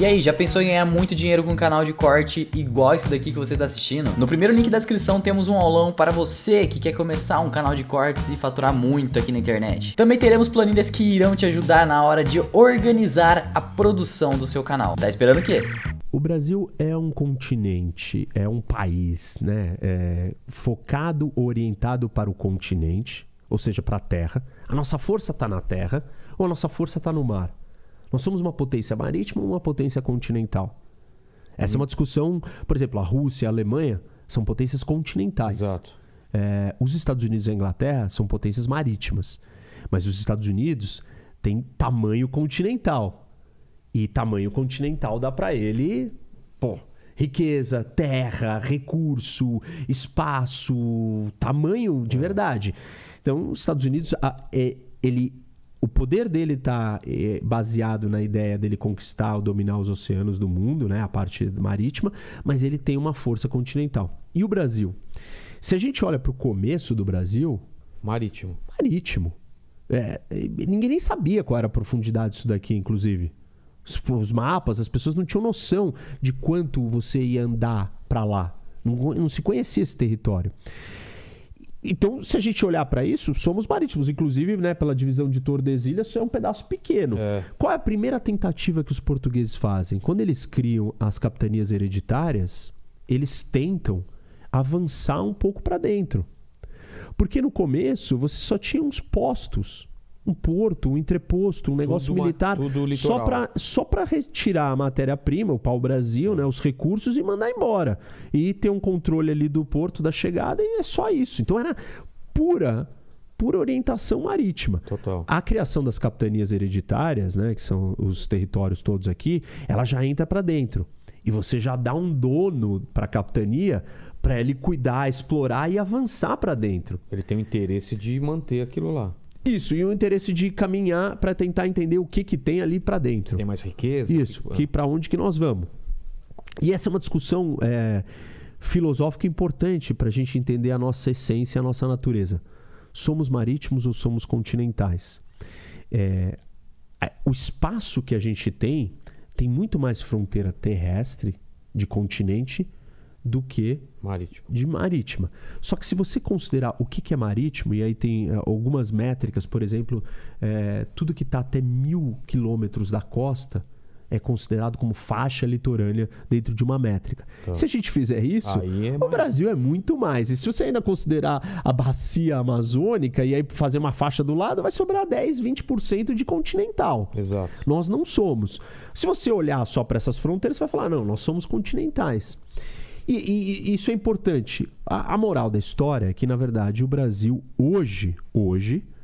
E aí, já pensou em ganhar muito dinheiro com um canal de corte igual esse daqui que você está assistindo? No primeiro link da descrição temos um aulão para você que quer começar um canal de cortes e faturar muito aqui na internet. Também teremos planilhas que irão te ajudar na hora de organizar a produção do seu canal. Tá esperando o quê? O Brasil é um continente, é um país, né? Focado, orientado para o continente, ou seja, para a terra. A nossa força está na terra ou a nossa força está no mar? Nós somos uma potência marítima ou uma potência continental? Essa é uma discussão, por exemplo, a Rússia e a Alemanha são potências continentais. Exato. Os Estados Unidos e a Inglaterra são potências marítimas. Mas os Estados Unidos têm tamanho continental. E tamanho continental dá para ele, riqueza, terra, recurso, espaço, tamanho de verdade. Então, os Estados Unidos, o poder dele está baseado na ideia dele conquistar ou dominar os oceanos do mundo, né? A parte marítima, mas ele tem uma força continental. E o Brasil? Se a gente olha para o começo do Brasil... Marítimo. Ninguém nem sabia qual era a profundidade disso daqui, inclusive. Os mapas, as pessoas não tinham noção de quanto você ia andar para lá. Não se conhecia esse território. Então, se a gente olhar para isso, somos marítimos. Inclusive, né, pela divisão de Tordesilhas, isso é um pedaço pequeno. Qual é a primeira tentativa que os portugueses fazem? Quando eles criam as capitanias hereditárias, eles tentam avançar um pouco para dentro. Porque no começo, você só tinha uns postos. Um porto, um entreposto, um negócio militar, só para retirar a matéria-prima, o pau-brasil, né, os recursos e mandar embora. E ter um controle ali do porto, da chegada, e é só isso. Então era pura orientação marítima. Total. A criação das capitanias hereditárias, né, que são os territórios todos aqui, ela já entra para dentro. E você já dá um dono para a capitania para ele cuidar, explorar e avançar para dentro. Ele tem o interesse de manter aquilo lá. Isso, e o interesse de caminhar para tentar entender o que tem ali para dentro. Tem mais riqueza? Isso, para onde que nós vamos. E essa é uma discussão filosófica importante para a gente entender a nossa essência, a nossa natureza. Somos marítimos ou somos continentais? O espaço que a gente tem muito mais fronteira terrestre, de continente, do que de marítima. Só que se você considerar o que é marítimo, e aí tem algumas métricas, por exemplo, tudo que está até 1.000 quilômetros da costa é considerado como faixa litorânea dentro de uma métrica. Então, se a gente fizer isso, o Brasil é muito mais. E se você ainda considerar a bacia amazônica e aí fazer uma faixa do lado, vai sobrar 10, 20% de continental. Exato. Nós não somos. Se você olhar só para essas fronteiras, você vai falar, não, nós somos continentais. E isso é importante. A moral da história é que, na verdade, o Brasil hoje,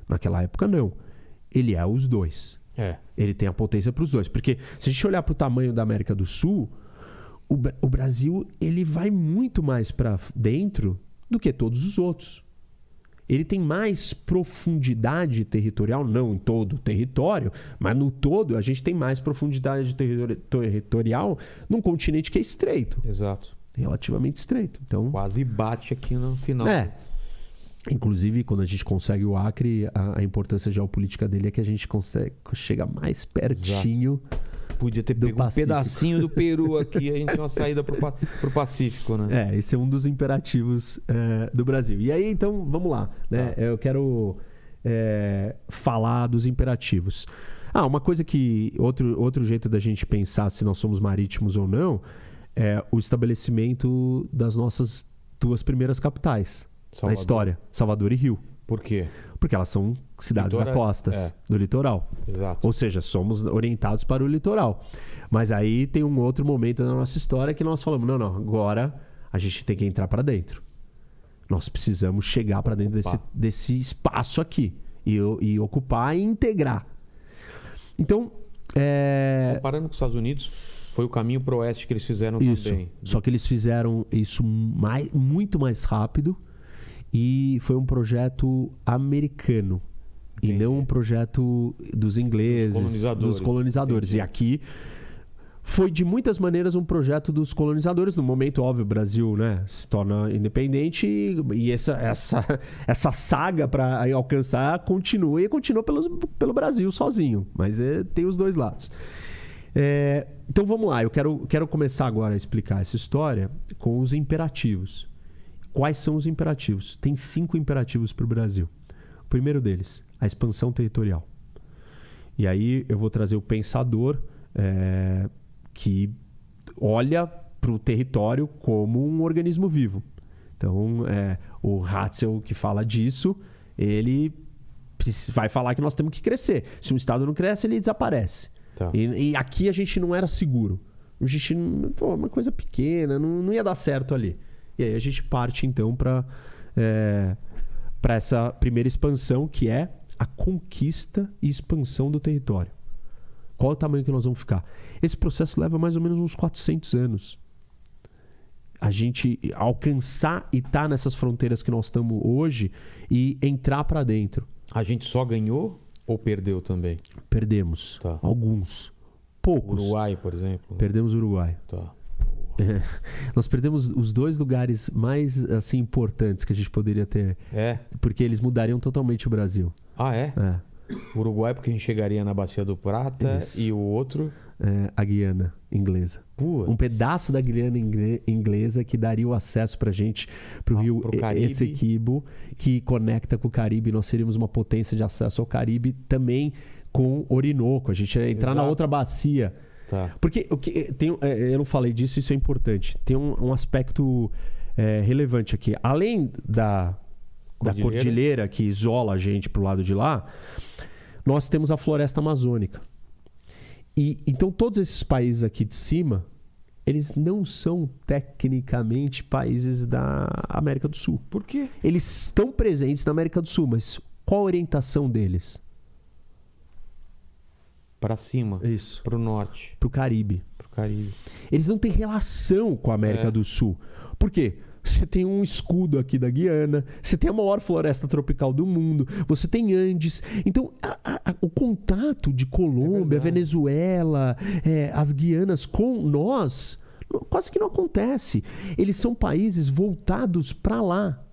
naquela época não, ele é os dois. Ele tem a potência para os dois. Porque se a gente olhar para o tamanho da América do Sul, o Brasil ele vai muito mais para dentro do que todos os outros. Ele tem mais profundidade territorial, não em todo o território, mas no todo a gente tem mais profundidade territorial num continente que é estreito. Exato. Relativamente estreito. Então, quase bate aqui no final. Inclusive, quando a gente consegue o Acre, a importância geopolítica dele é que a gente chega mais pertinho. Exato. Podia ter pego um pedacinho do Peru aqui, a gente tem uma saída pro Pacífico, né? Esse é um dos imperativos do Brasil. E aí, então, vamos lá. Né? Eu quero falar dos imperativos. Uma coisa que... Outro jeito da gente pensar se nós somos marítimos ou não é o estabelecimento das nossas 2 primeiras capitais na história, Salvador e Rio. Por quê? Porque elas são cidades da costa, do litoral. Exato. Ou seja, somos orientados para o litoral. Mas aí tem um outro momento na nossa história que nós falamos, não, agora a gente tem que entrar para dentro. Nós precisamos chegar para dentro desse espaço aqui e ocupar e integrar. Então, comparando com os Estados Unidos, foi o caminho pro oeste que eles fizeram também. Só que eles fizeram isso muito mais rápido e foi um projeto americano. Entendi. E não um projeto dos ingleses, dos colonizadores. E aqui foi de muitas maneiras um projeto dos colonizadores. No momento, óbvio, o Brasil, né, se torna independente e essa saga para alcançar continua pelo Brasil sozinho. Mas tem os dois lados. Então vamos lá, eu quero começar agora a explicar essa história com os imperativos. Quais são os imperativos? Tem 5 imperativos para o Brasil. O primeiro deles, a expansão territorial. E aí eu vou trazer o pensador que olha para o território como um organismo vivo. Então, o Hatzel, que fala disso, ele vai falar que nós temos que crescer. Se um Estado não cresce, ele desaparece. Tá. E aqui a gente não era seguro. A gente, uma coisa pequena, não ia dar certo ali. E aí a gente parte, então, para essa primeira expansão, que é a conquista e expansão do território. Qual é o tamanho que nós vamos ficar? Esse processo leva mais ou menos uns 400 anos. A gente alcançar e estar nessas fronteiras que nós estamos hoje e entrar para dentro. A gente só ganhou ou perdeu também? Perdemos. Tá. Alguns. Poucos. Uruguai, por exemplo. Perdemos o Uruguai. Tá. Nós perdemos os 2 lugares mais assim, importantes que a gente poderia ter. Porque eles mudariam totalmente o Brasil. Ah, é? O Uruguai, porque a gente chegaria na Bacia do Prata. Isso. E o outro? A Guiana Inglesa. Putz. Um pedaço da Guiana Inglesa que daria o acesso pra gente pro rio Essequibo, que conecta com o Caribe. Nós seríamos uma potência de acesso ao Caribe também com Orinoco. A gente ia entrar na outra bacia. Tá. Porque eu não falei disso, isso é importante. Tem um aspecto relevante aqui. Além da cordilheira que isola a gente pro lado de lá, nós temos a floresta amazônica. Então todos esses países aqui de cima, eles não são tecnicamente países da América do Sul. Por quê? Eles estão presentes na América do Sul, mas qual a orientação deles? Para cima. Isso. Para o norte. Para o Caribe. Eles não têm relação com a América do Sul. Por quê? Você tem um escudo aqui da Guiana, você tem a maior floresta tropical do mundo, você tem Andes. Então, o contato de Colômbia, Venezuela, as Guianas com nós, quase que não acontece. Eles são países voltados para lá.